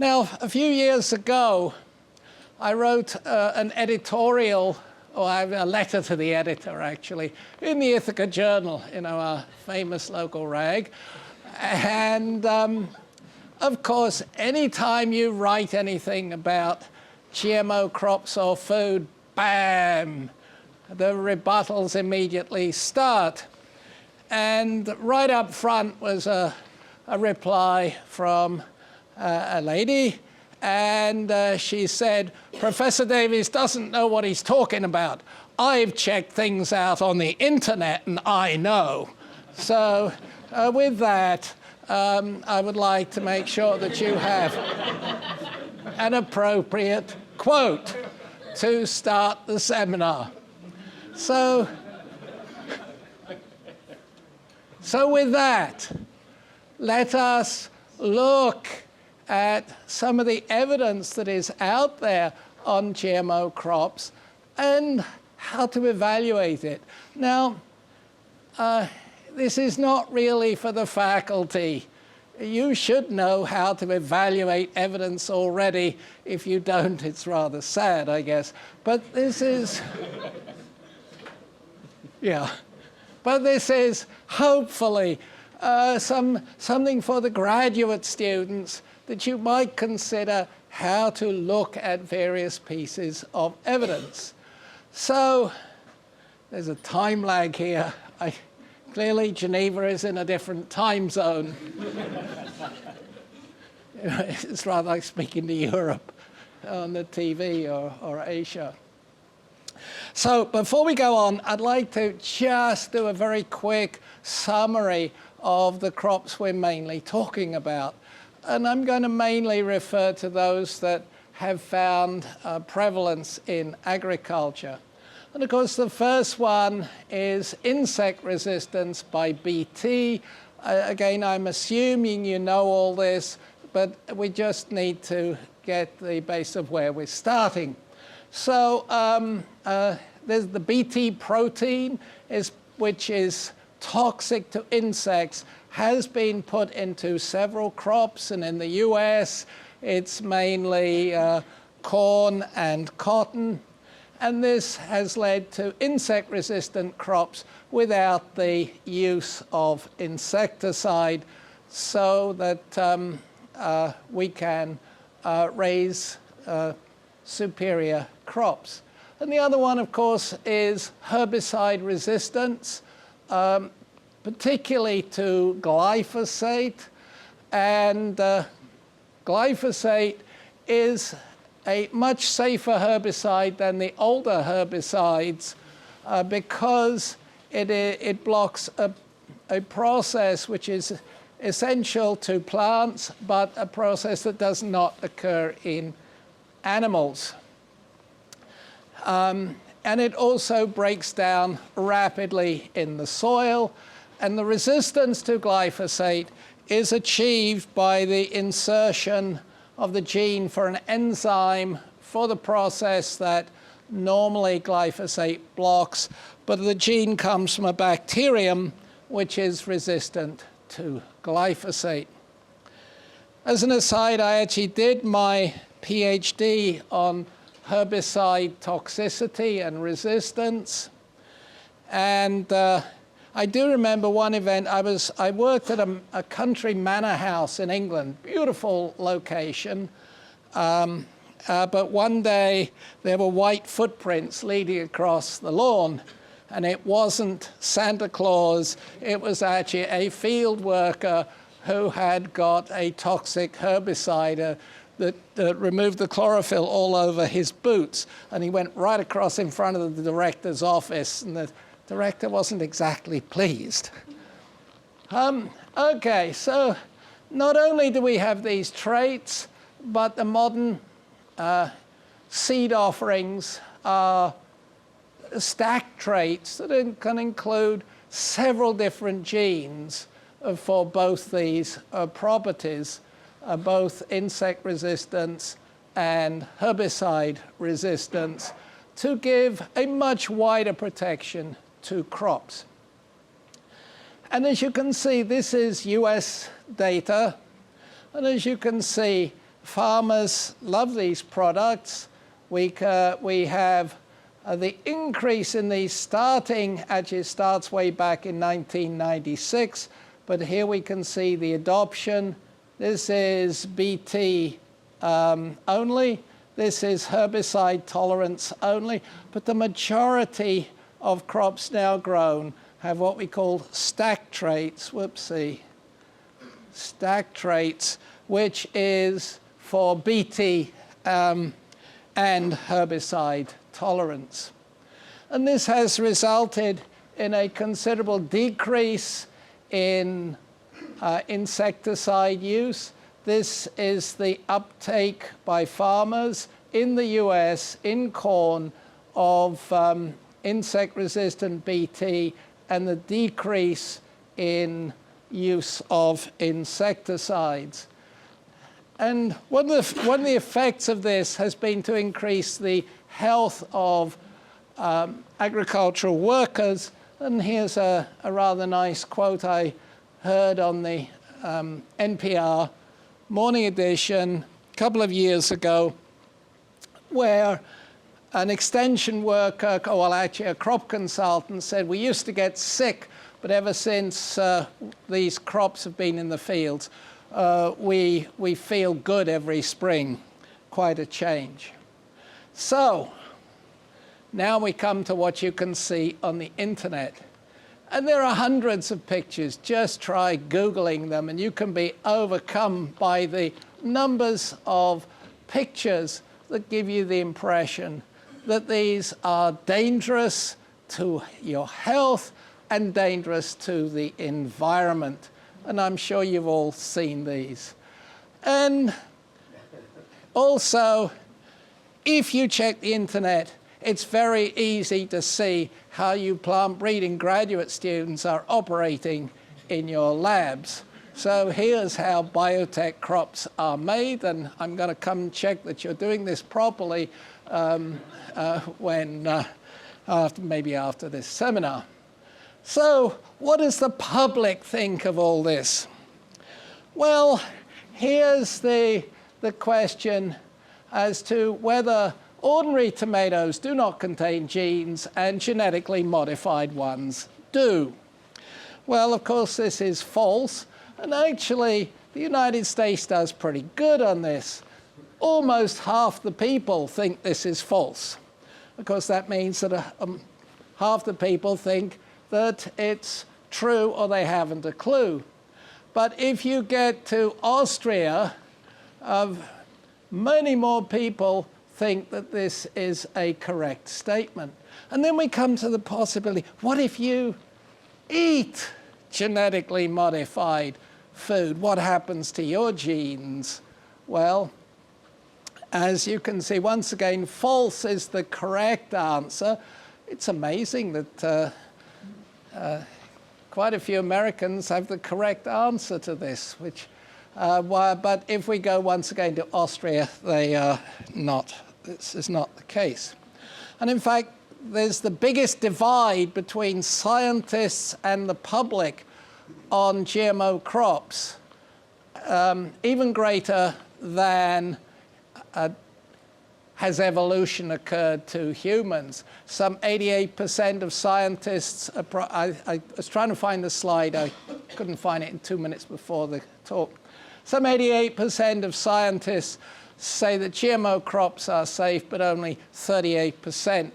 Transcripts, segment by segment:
Now, a few years ago, I wrote an editorial, or a letter to the editor, actually, in the Ithaca Journal, our famous local rag. And of course, anytime you write anything about GMO crops or food, bam, the rebuttals immediately start. And right up front was a reply from a lady, and she said, "Professor Davies doesn't know what he's talking about. I've checked things out on the internet and I know." So with that, I would like to make sure that you have an appropriate quote to start the seminar. So with that, let us look at some of the evidence that is out there on GMO crops and how to evaluate it. Now, this is not really for the faculty. You should know how to evaluate evidence already. If you don't, it's rather sad, I guess. But this is, yeah. But this is hopefully something for the graduate students that you might consider how to look at various pieces of evidence. So there's a time lag here. Clearly, Geneva is in a different time zone. It's rather like speaking to Europe on the TV or Asia. So before we go on, I'd like to just do a very quick summary of the crops we're mainly talking about. And I'm going to mainly refer to those that have found prevalence in agriculture. And of course, the first one is insect resistance by Bt. Again, I'm assuming you know all this, but we just need to get the base of where we're starting. So there's the Bt protein, which is toxic to insects, has been put into several crops, and in the US, it's mainly corn and cotton. And this has led to insect-resistant crops without the use of insecticide, so that we can raise superior crops. And the other one, of course, is herbicide resistance, particularly to glyphosate. And glyphosate is a much safer herbicide than the older herbicides because it blocks a process which is essential to plants, but a process that does not occur in animals. And it also breaks down rapidly in the soil. And the resistance to glyphosate is achieved by the insertion of the gene for an enzyme for the process that normally glyphosate blocks, but the gene comes from a bacterium which is resistant to glyphosate. As an aside, I actually did my PhD on herbicide toxicity and resistance, and I do remember one event. I worked at a country manor house in England, beautiful location, but one day there were white footprints leading across the lawn, and it wasn't Santa Claus, it was actually a field worker who had got a toxic herbicide that removed the chlorophyll all over his boots, and he went right across in front of the director's office, and the director wasn't exactly pleased. Okay, so not only do we have these traits, but the modern seed offerings are stacked traits that can include several different genes for both these properties, both insect resistance and herbicide resistance, to give a much wider protection to crops. And as you can see, this is US data. And as you can see, farmers love these products. We have the increase in these actually starts way back in 1996, but here we can see the adoption. This is BT only. This is herbicide tolerance only, but the majority of crops now grown have what we call stack traits, stack traits, which is for BT and herbicide tolerance. And this has resulted in a considerable decrease in insecticide use. This is the uptake by farmers in the US in corn of insect-resistant BT and the decrease in use of insecticides. And one of the effects of this has been to increase the health of agricultural workers. And here's a rather nice quote I heard on the NPR Morning Edition a couple of years ago, where an extension worker, well, actually a crop consultant, said, we used to get sick, but ever since these crops have been in the fields, we feel good every spring. Quite a change. So now we come to what you can see on the internet. And there are hundreds of pictures. Just try Googling them, and you can be overcome by the numbers of pictures that give you the impression that these are dangerous to your health and dangerous to the environment. And I'm sure you've all seen these. And also, if you check the internet, it's very easy to see how you plant breeding graduate students are operating in your labs. So here's how biotech crops are made, and I'm going to come and check that you're doing this properly maybe after this seminar. So what does the public think of all this? Well, here's the question as to whether ordinary tomatoes do not contain genes and genetically modified ones do. Well, of course, this is false. And actually, the United States does pretty good on this. Almost half the people think this is false. Of course, that means that half the people think that it's true or they haven't a clue. But if you get to Austria, many more people think that this is a correct statement. And then we come to the possibility, what if you eat genetically modified food? What happens to your genes? Well, as you can see, once again, false is the correct answer. It's amazing that quite a few Americans have the correct answer to this, but if we go once again to Austria, they are not. This is not the case. And in fact, there's the biggest divide between scientists and the public on GMO crops, even greater than has evolution occurred to humans. Some 88% of scientists, I was trying to find the slide, I couldn't find it in 2 minutes before the talk. Some 88% of scientists say that GMO crops are safe, but only 38%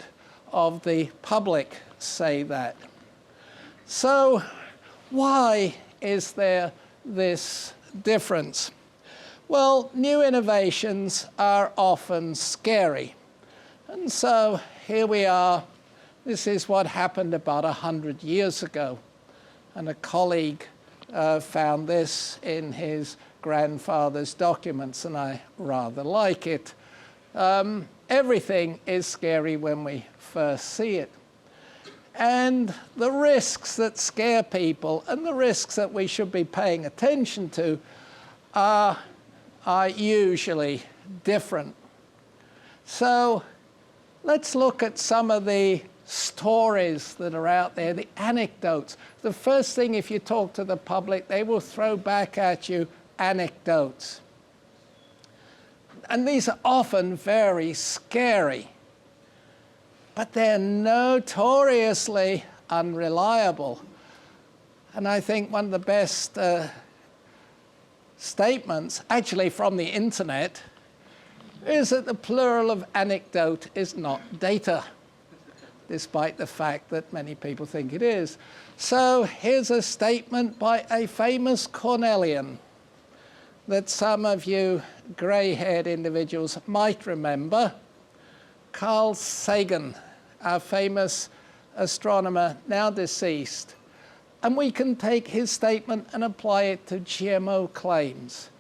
of the public say that. So why is there this difference? Well, new innovations are often scary. And so here we are. This is what happened about 100 years ago. And a colleague found this in his grandfather's documents, and I rather like it. Everything is scary when we first see it. And the risks that scare people and the risks that we should be paying attention to are usually different. So let's look at some of the stories that are out there, the anecdotes. The first thing, if you talk to the public, they will throw back at you anecdotes. And these are often very scary, but they're notoriously unreliable. And I think one of the best statements, actually from the internet, is that the plural of anecdote is not data, despite the fact that many people think it is. So here's a statement by a famous Cornellian that some of you grey-haired individuals might remember, Carl Sagan, our famous astronomer, now deceased. And we can take his statement and apply it to GMO claims.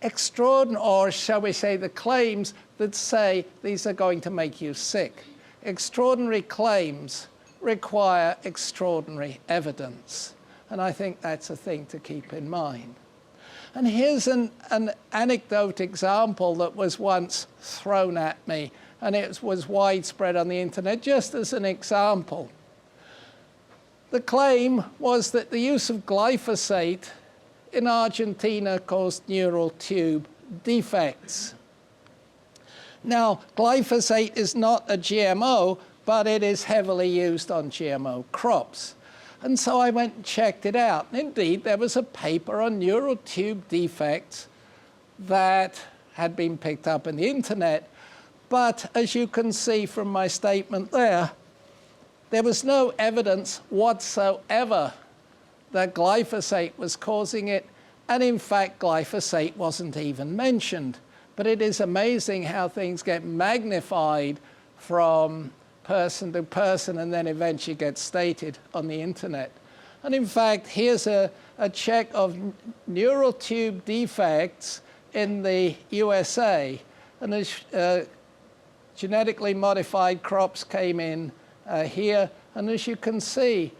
Or shall we say the claims that say these are going to make you sick. Extraordinary claims require extraordinary evidence. And I think that's a thing to keep in mind. And here's an anecdote example that was once thrown at me, and it was widespread on the internet, just as an example. The claim was that the use of glyphosate in Argentina caused neural tube defects. Now, glyphosate is not a GMO, but it is heavily used on GMO crops. And so I went and checked it out. And indeed, there was a paper on neural tube defects that had been picked up on the internet. But as you can see from my statement there was no evidence whatsoever that glyphosate was causing it. And in fact, glyphosate wasn't even mentioned. But it is amazing how things get magnified from person to person and then eventually get stated on the internet. And in fact, here's a check of neural tube defects in the USA. And as genetically modified crops came in here, and as you can see,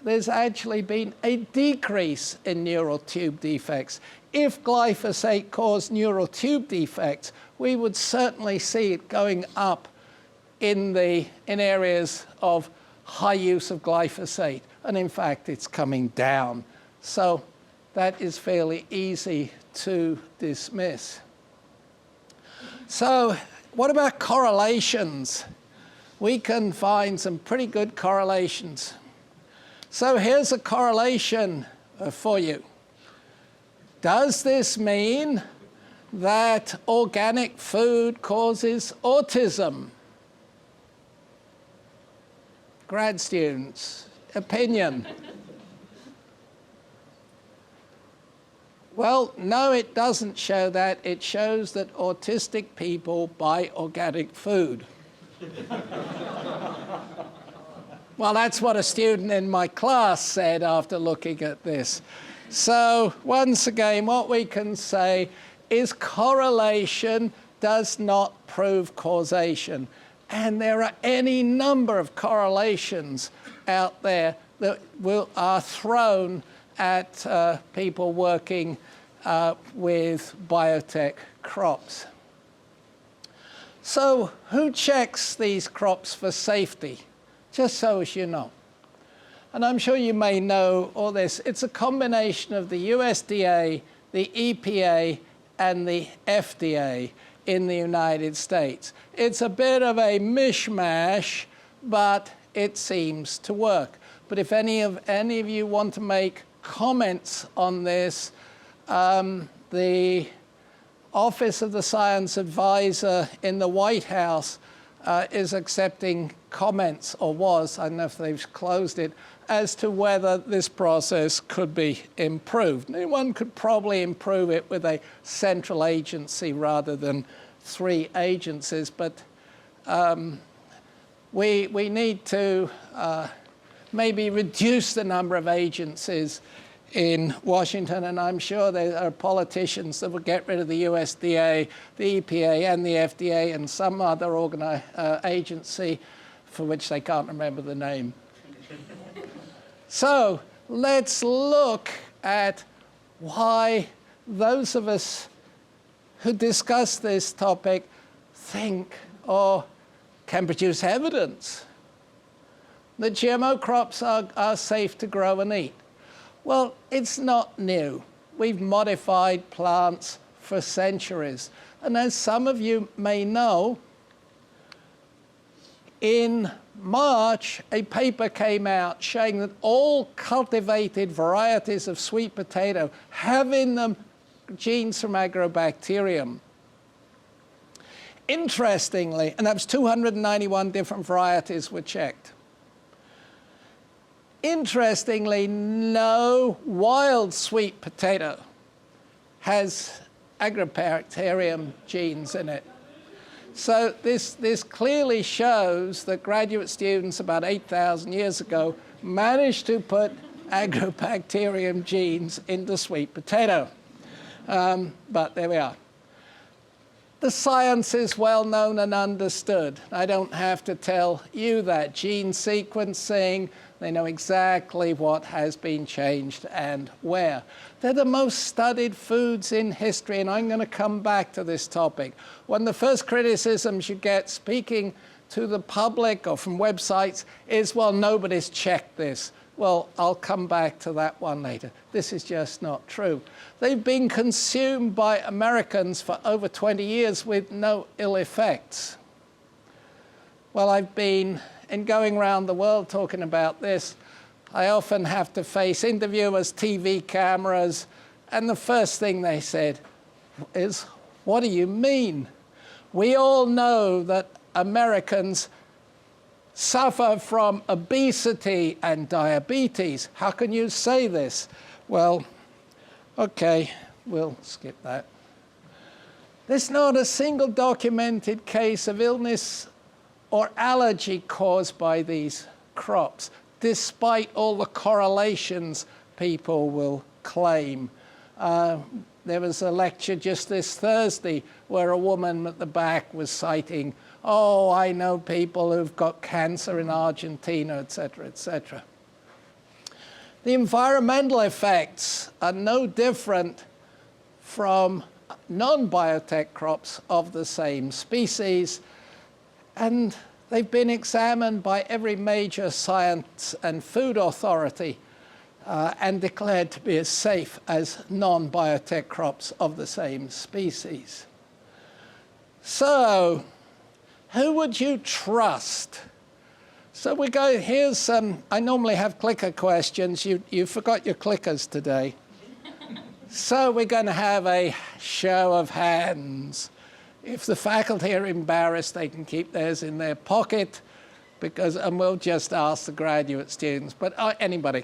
there's actually been a decrease in neural tube defects. If glyphosate caused neural tube defects, we would certainly see it going up in areas of high use of glyphosate. And in fact, it's coming down. So that is fairly easy to dismiss. So what about correlations? We can find some pretty good correlations. So here's a correlation for you. Does this mean that organic food causes autism? Grad students, opinion. Well, no, it doesn't show that. It shows that autistic people buy organic food. Well, that's what a student in my class said after looking at this. So once again, what we can say is correlation does not prove causation. And there are any number of correlations out there that are thrown at people working with biotech crops. So who checks these crops for safety? Just so as you know. And I'm sure you may know all this. It's a combination of the USDA, the EPA, and the FDA in the United States. It's a bit of a mishmash, but it seems to work. But if any of you want to make comments on this, the Office of the Science Advisor in the White House is accepting comments, or was, I don't know if they've closed it, as to whether this process could be improved. One could probably improve it with a central agency rather than 3 agencies, but we need to maybe reduce the number of agencies in Washington, and I'm sure there are politicians that will get rid of the USDA, the EPA, and the FDA, and some other agency for which they can't remember the name. So let's look at why those of us who discuss this topic think or can produce evidence that GMO crops are safe to grow and eat. Well, it's not new. We've modified plants for centuries. And as some of you may know, in March, a paper came out showing that all cultivated varieties of sweet potato have in them genes from agrobacterium. Interestingly, and that was 291 different varieties were checked. Interestingly, no wild sweet potato has agrobacterium genes in it. So this clearly shows that graduate students about 8,000 years ago managed to put agrobacterium genes into sweet potato. But there we are. The science is well known and understood. I don't have to tell you that. Gene sequencing, they know exactly what has been changed and where. They're the most studied foods in history, and I'm going to come back to this topic. One of the first criticisms you get speaking to the public or from websites is, well, nobody's checked this. Well, I'll come back to that one later. This is just not true. They've been consumed by Americans for over 20 years with no ill effects. Well, I've been going around the world talking about this. I often have to face interviewers, TV cameras, and the first thing they said is, what do you mean? We all know that Americans suffer from obesity and diabetes. How can you say this? Well, okay, we'll skip that. There's not a single documented case of illness or allergy caused by these crops, despite all the correlations people will claim. There was a lecture just this Thursday where a woman at the back was citing, oh, I know people who've got cancer in Argentina, et cetera, et cetera. The environmental effects are no different from non-biotech crops of the same species, and they've been examined by every major science and food authority and declared to be as safe as non-biotech crops of the same species. So, who would you trust? So we go, here's some, I normally have clicker questions. You forgot your clickers today. So we're going to have a show of hands. If the faculty are embarrassed, they can keep theirs in their pocket, and we'll just ask the graduate students, but anybody.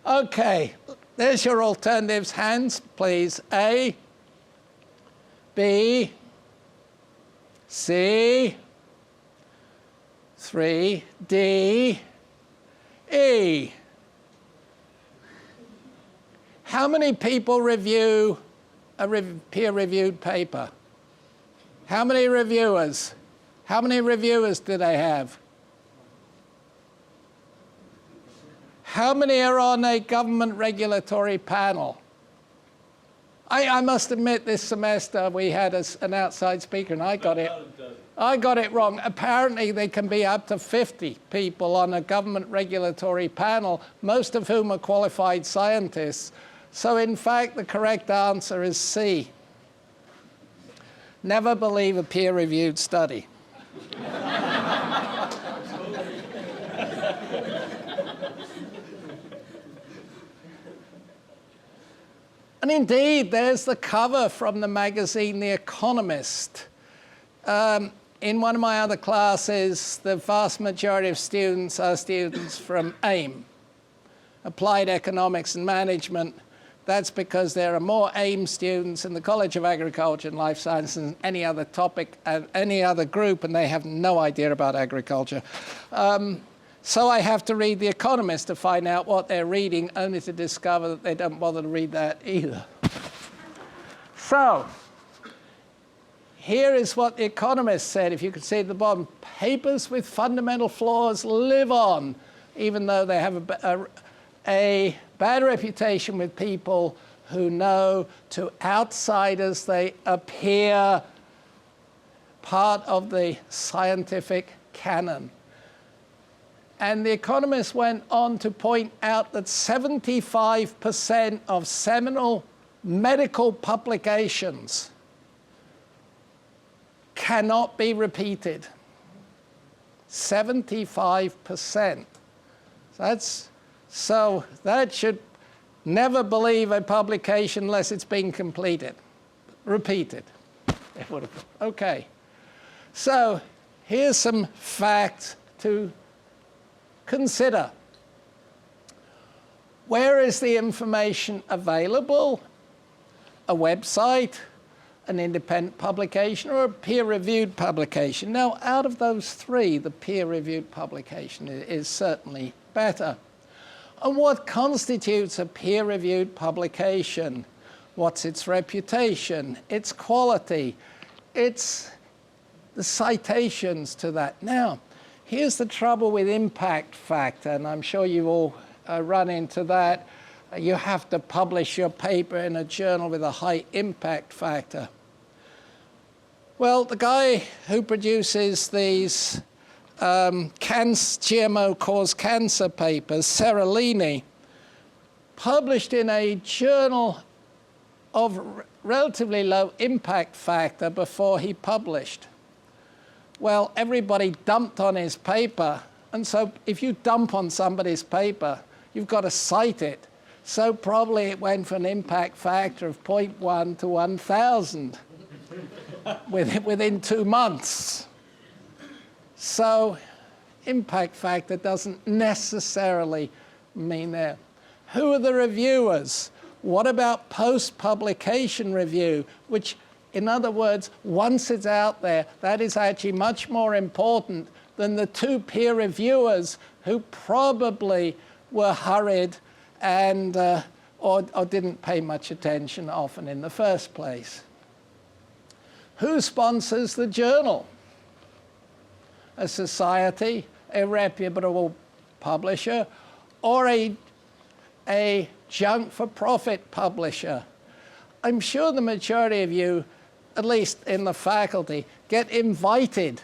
Okay, there's your alternatives. Hands, please. A, B, C, 3, D, E. How many people review a peer-reviewed paper? How many reviewers? How many reviewers do they have? How many are on a government regulatory panel? I must admit this semester we had an outside speaker and I got it wrong. Apparently there can be up to 50 people on a government regulatory panel, most of whom are qualified scientists. So in fact the correct answer is C. Never believe a peer-reviewed study. And indeed, there's the cover from the magazine, The Economist. In one of my other classes, the vast majority of students are students from AIM, Applied Economics and Management. That's because there are more AIM students in the College of Agriculture and Life Sciences than any other topic, any other group, and they have no idea about agriculture. So I have to read The Economist to find out what they're reading, only to discover that they don't bother to read that either. So here is what The Economist said, if you can see at the bottom. Papers with fundamental flaws live on, even though they have a bad reputation with people who know to outsiders they appear part of the scientific canon. And The Economist went on to point out that 75% of seminal medical publications cannot be repeated. 75%. So that should never believe a publication unless it's been completed, repeated. Okay. So here's some facts to consider. Where is the information available? A website, an independent publication, or a peer-reviewed publication? Now, out of those three, the peer-reviewed publication is certainly better. And what constitutes a peer-reviewed publication? What's its reputation, its quality, its the citations to that? Now, here's the trouble with impact factor, and I'm sure you've all run into that. You have to publish your paper in a journal with a high impact factor. Well, the guy who produces these GMO-caused cancer papers, Seralini, published in a journal of relatively low impact factor before he published. Well, everybody dumped on his paper, and so if you dump on somebody's paper, you've got to cite it. So probably it went for an impact factor of 0.1 to 1,000 within 2 months. So impact factor doesn't necessarily mean there. Who are the reviewers? What about post-publication review, which, in other words, once it's out there, that is actually much more important than the 2 peer reviewers who probably were hurried and or didn't pay much attention often in the first place. Who sponsors the journal? A society, a reputable publisher, or a junk-for-profit publisher? I'm sure the majority of you, at least in the faculty, get invited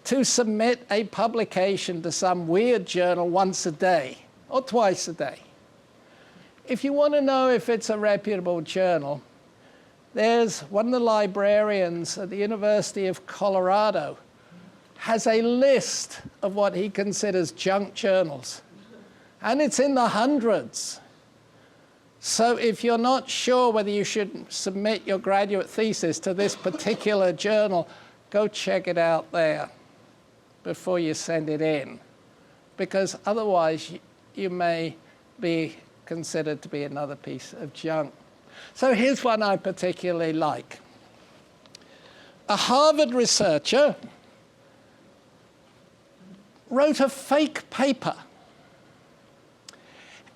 to submit a publication to some weird journal once a day or twice a day. If you want to know if it's a reputable journal, there's one of the librarians at the University of Colorado has a list of what he considers junk journals, and it's in the hundreds. So if you're not sure whether you should submit your graduate thesis to this particular journal, go check it out there before you send it in, because otherwise you may be considered to be another piece of junk. So here's one I particularly like. A Harvard researcher wrote a fake paper,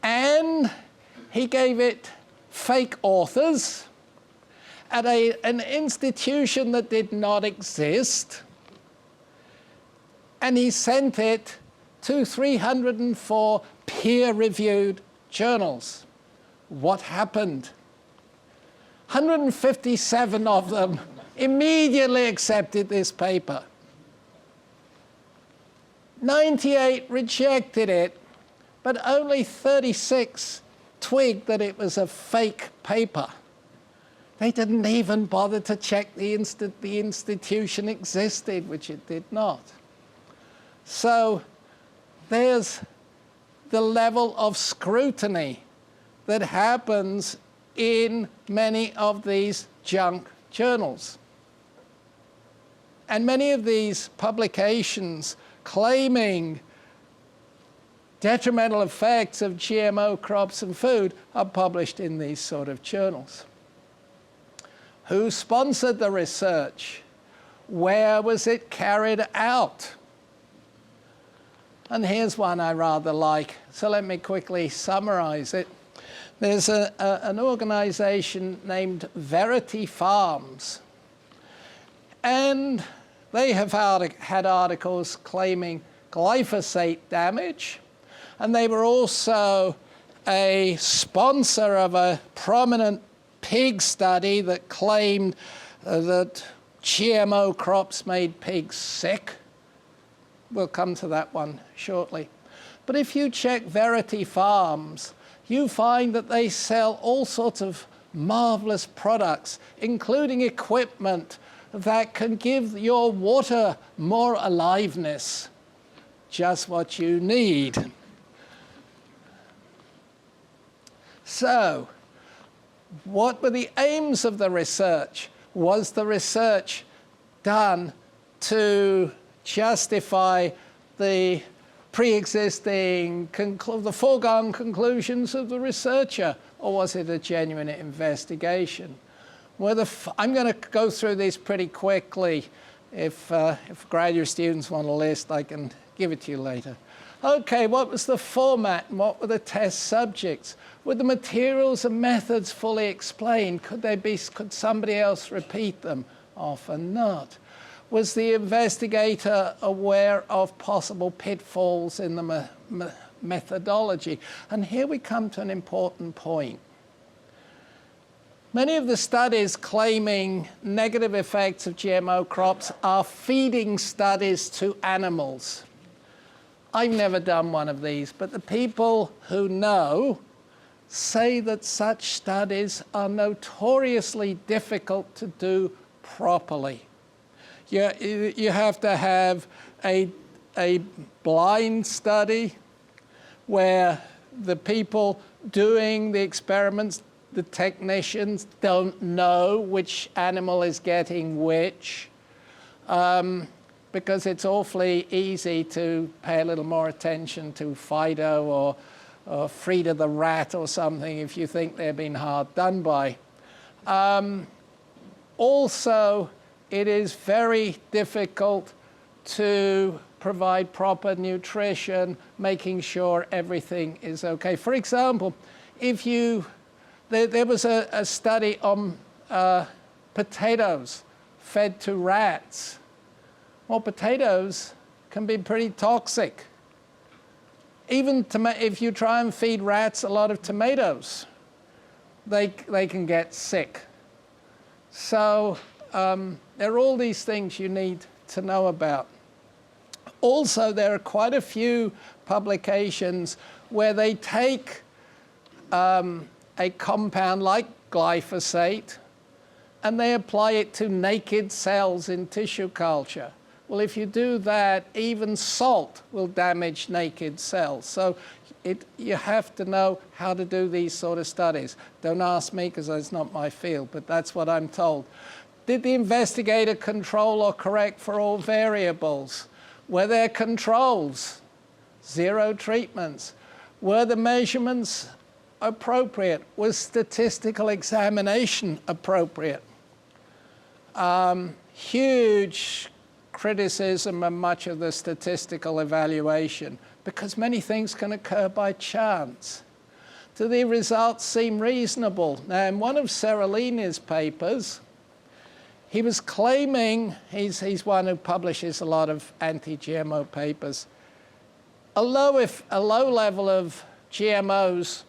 and he gave it fake authors at an institution that did not exist, and he sent it to 304 peer-reviewed journals. What happened? 157 of them immediately accepted this paper. 98 rejected it, but only 36 twigged that it was a fake paper. They didn't even bother to check the institution existed, which it did not. So there's the level of scrutiny that happens in many of these junk journals. And many of these publications claiming detrimental effects of GMO crops and food are published in these sort of journals. Who sponsored the research? Where was it carried out? And here's one I rather like, so let me quickly summarize it. There's an organization named Verity Farms, and they have had articles claiming glyphosate damage, and they were also a sponsor of a prominent pig study that claimed that GMO crops made pigs sick. We'll come to that one shortly. But if you check Verity Farms, you find that they sell all sorts of marvelous products, including equipment that can give your water more aliveness, just what you need. So, what were the aims of the research? Was the research done to justify the pre-existing, the foregone conclusions of the researcher, or was it a genuine investigation? Well, I'm going to go through these pretty quickly. If graduate students want a list, I can give it to you later. Okay, what was the format and what were the test subjects? Were the materials and methods fully explained? Could somebody else repeat them? Often not. Was the investigator aware of possible pitfalls in the methodology? And here we come to an important point. Many of the studies claiming negative effects of GMO crops are feeding studies to animals. I've never done one of these, but the people who know say that such studies are notoriously difficult to do properly. You have to have a blind study where the people doing the experiments, the technicians, don't know which animal is getting which, because it's awfully easy to pay a little more attention to Fido or Frida the rat or something if you think they're being hard done by. Also, it is very difficult to provide proper nutrition, making sure everything is okay. For example, there was a study on potatoes fed to rats. Well, potatoes can be pretty toxic. Even if you try and feed rats a lot of tomatoes, they can get sick. So there are all these things you need to know about. Also, there are quite a few publications where they take a compound like glyphosate and they apply it to naked cells in tissue culture. Well, if you do that, even salt will damage naked cells. So you have to know how to do these sort of studies. Don't ask me because it's not my field, but that's what I'm told. Did the investigator control or correct for all variables? Were there controls? 0 treatments. Were the measurements appropriate? Was statistical examination appropriate? Huge criticism of much of the statistical evaluation because many things can occur by chance. Do the results seem reasonable? Now, in one of Seralini's papers, he was claiming, he's one who publishes a lot of anti-GMO papers, a low level of GMOs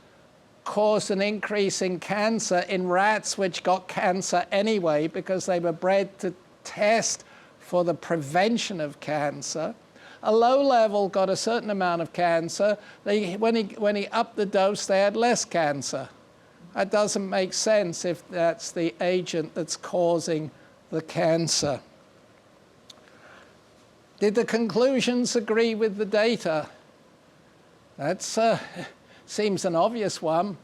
caused an increase in cancer in rats which got cancer anyway because they were bred to test for the prevention of cancer. A low level got a certain amount of cancer. When he upped the dose, they had less cancer. That doesn't make sense if that's the agent that's causing the cancer. Did the conclusions agree with the data? That seems an obvious one,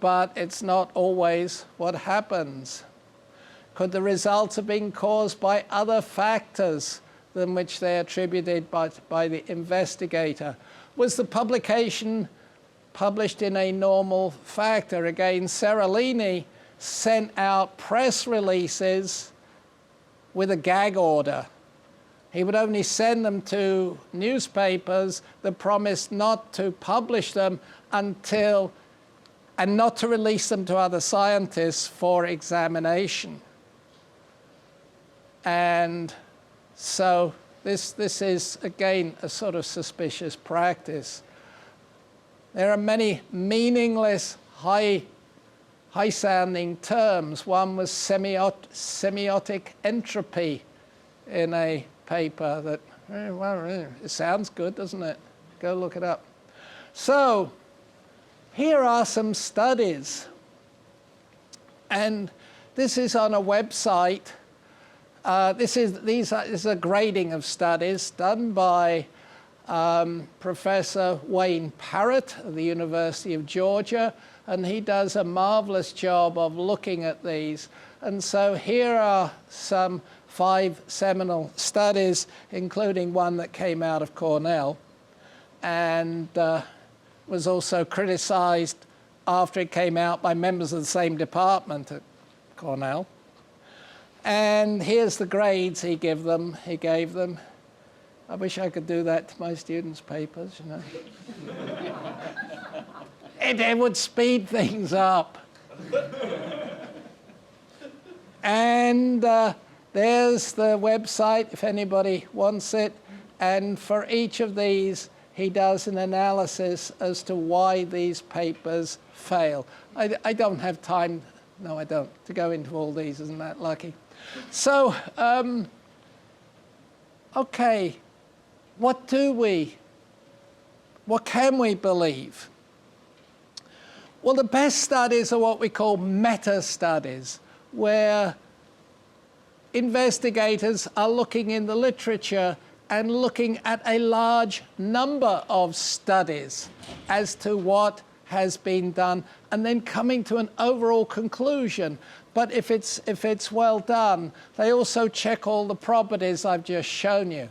but it's not always what happens. Could the results have been caused by other factors than which they attributed by the investigator? Was the publication published in a normal factor? Again, Seralini sent out press releases with a gag order. He would only send them to newspapers that promised not to publish them and not to release them to other scientists for examination. And so this is, again, a sort of suspicious practice. There are many meaningless, high-sounding terms. One was semiotic entropy in a paper that, well, it sounds good, doesn't it? Go look it up. So here are some studies. And this is on a website this is a grading of studies done by Professor Wayne Parrott of the University of Georgia, and he does a marvelous job of looking at these. And so here are some 5 seminal studies, including one that came out of Cornell and was also criticized after it came out by members of the same department at Cornell. And here's the grades he gave them. I wish I could do that to my students' papers, you know. It would speed things up. And there's the website if anybody wants it. And for each of these, he does an analysis as to why these papers fail. I don't have time, no I don't, to go into all these, isn't that lucky? So, okay, what can we believe? Well, the best studies are what we call meta-studies, where investigators are looking in the literature and looking at a large number of studies as to what has been done, and then coming to an overall conclusion. But if it's well done, they also check all the properties I've just shown you.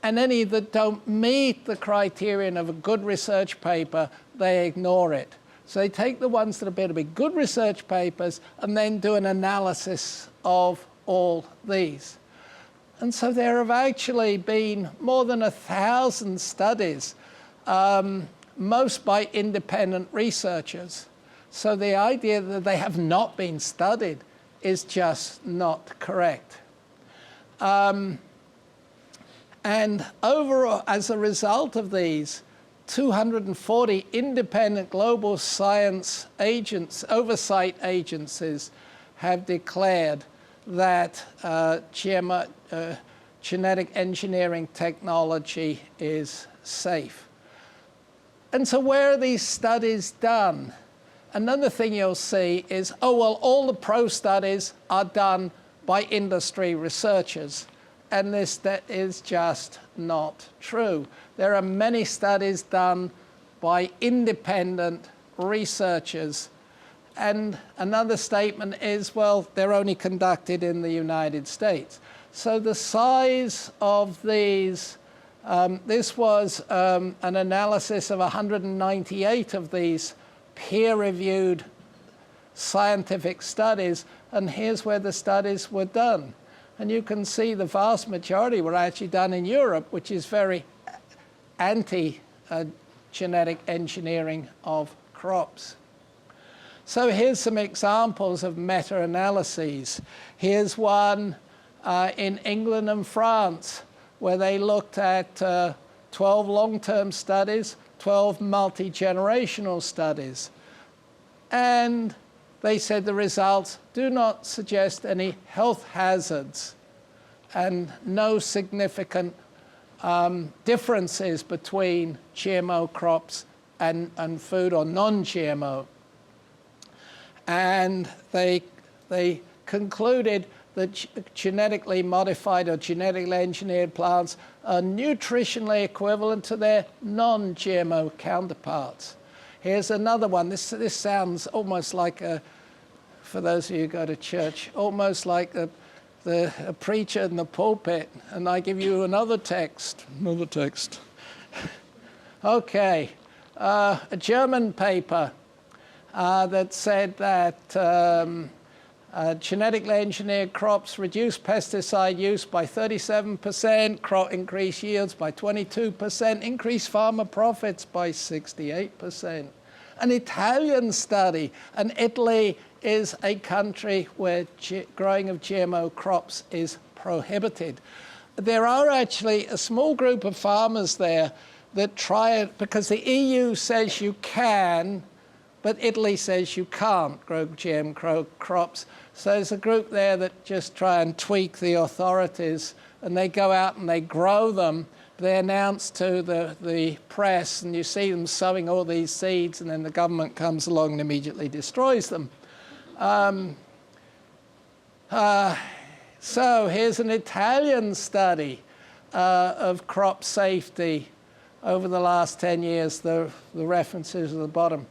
And any that don't meet the criterion of a good research paper, they ignore it. So they take the ones that appear to be good research papers and then do an analysis of all these. And so there have actually been more than 1,000 studies, most by independent researchers. So the idea that they have not been studied is just not correct. And overall, as a result of these, 240 independent global science oversight agencies have declared that genetic engineering technology is safe. And so where are these studies done? Another thing you'll see is, oh, well, all the pro studies are done by industry researchers. And that is just not true. There are many studies done by independent researchers. And another statement is, well, they're only conducted in the United States. So the size of these, this was an analysis of 198 of these peer-reviewed scientific studies, and here's where the studies were done. And you can see the vast majority were actually done in Europe, which is very anti-genetic engineering of crops. So here's some examples of meta-analyses. Here's one in England and France, where they looked at 12 long-term studies, 12 multi-generational studies. And they said the results do not suggest any health hazards and no significant differences between GMO crops and food or non-GMO. And they concluded that genetically modified or genetically engineered plants are nutritionally equivalent to their non-GMO counterparts. Here's another one. This sounds almost like for those of you who go to church, almost like a preacher in the pulpit, and I give you another text. Okay, a German paper that said that genetically engineered crops reduce pesticide use by 37%, crop increase yields by 22%, increase farmer profits by 68%. An Italian study, and Italy is a country where growing of GMO crops is prohibited. There are actually a small group of farmers there that try it because the EU says you can, but Italy says you can't grow GM crops. So there's a group there that just try and tweak the authorities, and they go out and they grow them. They announce to the press, and you see them sowing all these seeds, and then the government comes along and immediately destroys them. So here's an Italian study of crop safety over the last 10 years. The references at the bottom.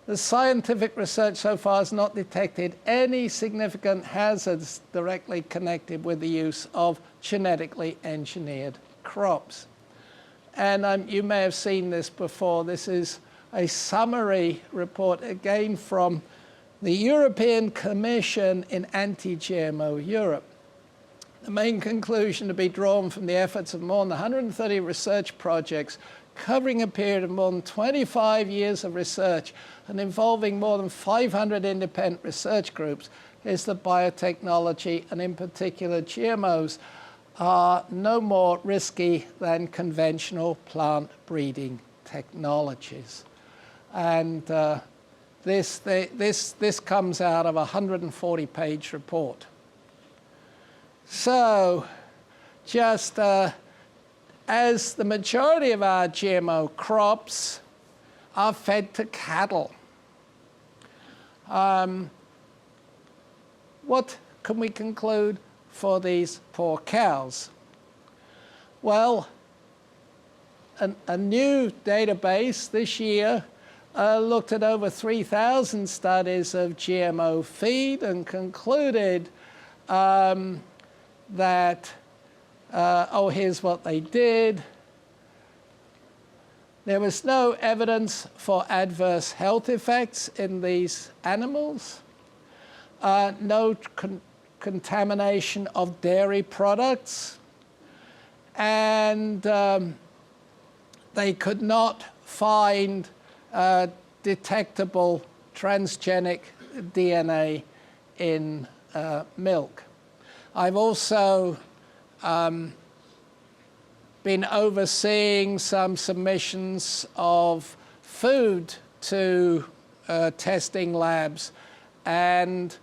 The scientific research so far has not detected any significant hazards directly connected with the use of genetically engineered crops. And you may have seen this before. This is a summary report, again, from the European Commission in Anti-GMO Europe. The main conclusion to be drawn from the efforts of more than 130 research projects covering a period of more than 25 years of research and involving more than 500 independent research groups is that biotechnology, and in particular GMOs, are no more risky than conventional plant breeding technologies. And this comes out of a 140-page report. So just as the majority of our GMO crops are fed to cattle, what can we conclude for these poor cows? Well, a new database this year looked at over 3,000 studies of GMO feed and concluded that, here's what they did. There was no evidence for adverse health effects in these animals, no contamination of dairy products, and they could not find detectable transgenic DNA in milk. I've also been overseeing some submissions of food to testing labs, and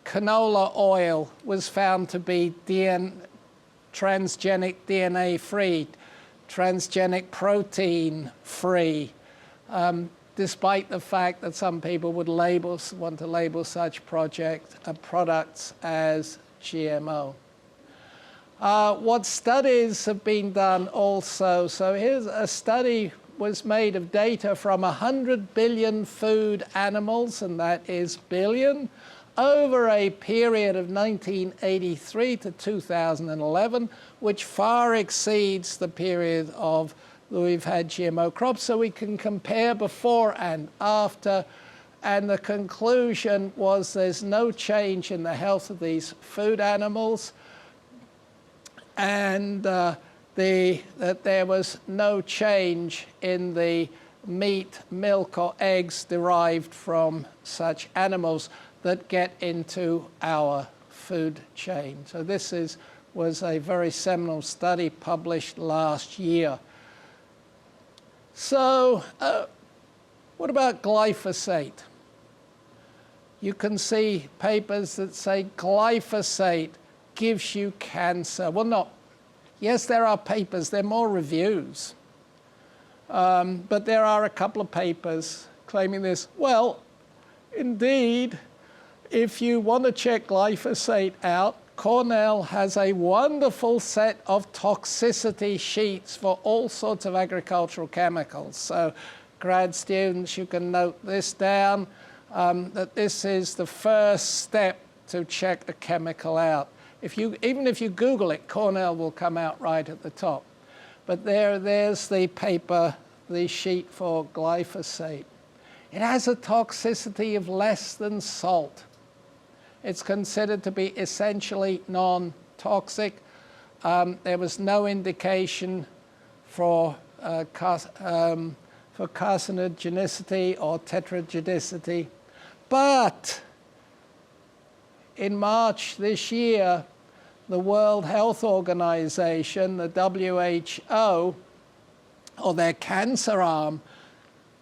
canola oil was found to be transgenic DNA free, transgenic protein free, despite the fact that some people would want to label such products as GMO. What studies have been done also? So here's a study was made of data from 100 billion food animals, and that is billion, over a period of 1983 to 2011, which far exceeds the period of we've had GMO crops, so we can compare before and after. And the conclusion was there's no change in the health of these food animals, and that there was no change in the meat, milk, or eggs derived from such animals that get into our food chain. So this was a very seminal study published last year. So what about glyphosate? You can see papers that say glyphosate gives you cancer. Well, not. Yes, there are papers. There are more reviews. But there are a couple of papers claiming this. Well, indeed, if you want to check glyphosate out, Cornell has a wonderful set of toxicity sheets for all sorts of agricultural chemicals. So grad students, you can note this down, that this is the first step to check a chemical out. Even if you Google it, Cornell will come out right at the top. But there's the paper, the sheet for glyphosate. It has a toxicity of less than salt. It's considered to be essentially non-toxic. There was no indication for carcinogenicity or tetragenicity. But in March this year, the World Health Organization, the WHO, or their cancer arm,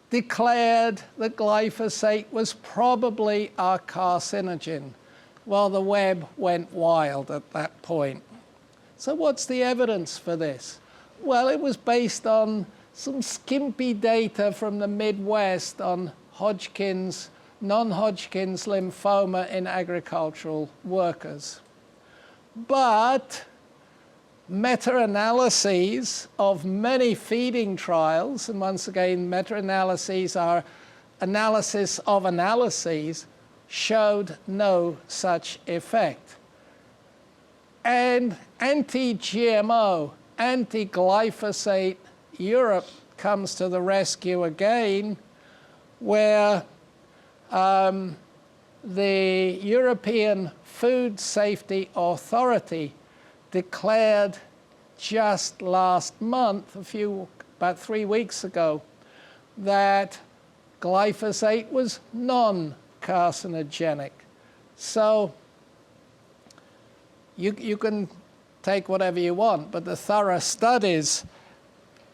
declared that glyphosate was probably a carcinogen. Well, the web went wild at that point. So what's the evidence for this? Well, it was based on some skimpy data from the Midwest on non-Hodgkin's lymphoma in agricultural workers. But meta-analyses of many feeding trials, and once again, meta-analyses are analysis of analyses, showed no such effect. And anti-GMO, anti-glyphosate Europe comes to the rescue again, where the European Food Safety Authority declared just last month, about 3 weeks ago, that glyphosate was non-carcinogenic. So you can take whatever you want, but the thorough studies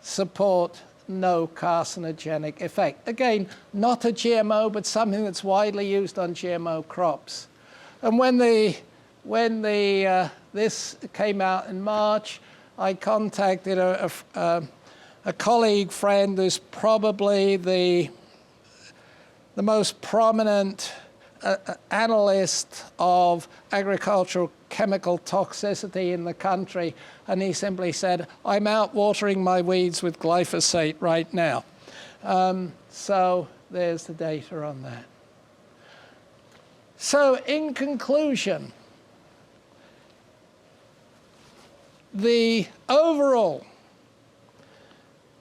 support no carcinogenic effect. Again, not a GMO, but something that's widely used on GMO crops. And when this came out in March, I contacted a colleague friend who's probably the most prominent analyst of agricultural chemical toxicity in the country, and he simply said, I'm out watering my weeds with glyphosate right now. So there's the data on that. So in conclusion, the overall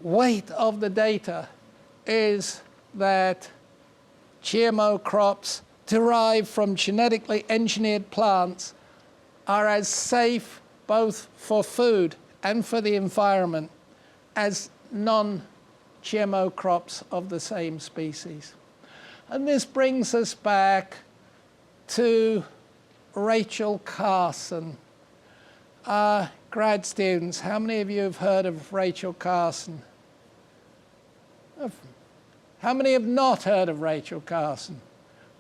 weight of the data is that GMO crops derived from genetically engineered plants are as safe both for food and for the environment as non-GMO crops of the same species. And this brings us back to Rachel Carson. Grad students, how many of you have heard of Rachel Carson? How many have not heard of Rachel Carson?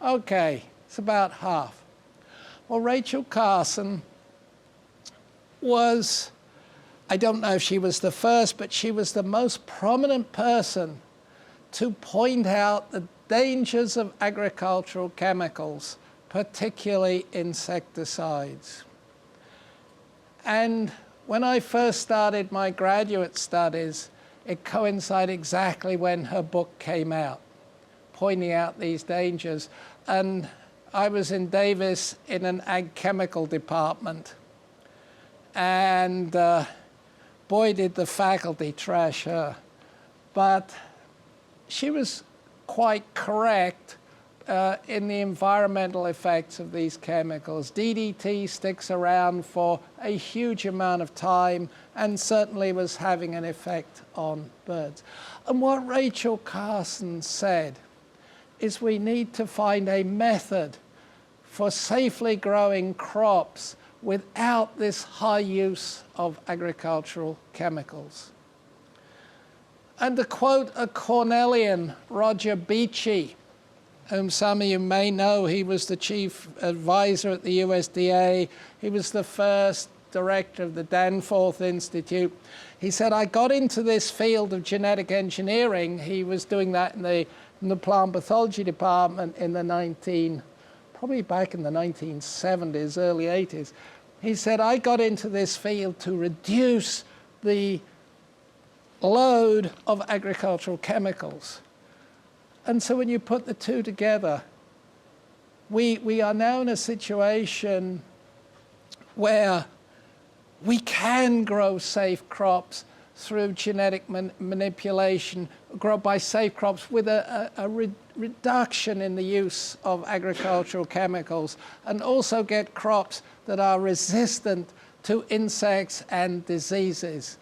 Okay, it's about half. Well, Rachel Carson was, I don't know if she was the first, but she was the most prominent person to point out the dangers of agricultural chemicals, particularly insecticides. And when I first started my graduate studies, it coincided exactly when her book came out, pointing out these dangers. And I was in Davies in an ag chemical department. And boy, did the faculty trash her. But she was quite correct in the environmental effects of these chemicals. DDT sticks around for a huge amount of time and certainly was having an effect on birds. And what Rachel Carson said is we need to find a method for safely growing crops without this high use of agricultural chemicals. And to quote a Cornellian, Roger Beachy, whom some of you may know, he was the chief advisor at the USDA. He was the first director of the Danforth Institute. He said, I got into this field of genetic engineering. He was doing that in the plant pathology department in probably back in the 1970s, early 80s. He said, I got into this field to reduce the load of agricultural chemicals. And so when you put the two together, we are now in a situation where we can grow safe crops through genetic manipulation, grow by safe crops with a reduction in the use of agricultural chemicals, and also get crops that are resistant to insects and diseases.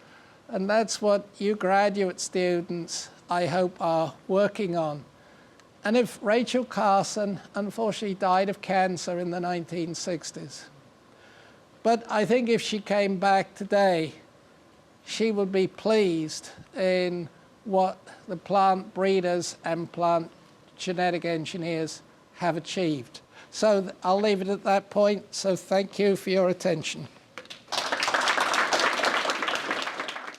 And that's what you graduate students, I hope, are working on. And if Rachel Carson unfortunately died of cancer in the 1960s, but I think if she came back today, she would be pleased in what the plant breeders and plant genetic engineers have achieved. So I'll leave it at that point. So thank you for your attention.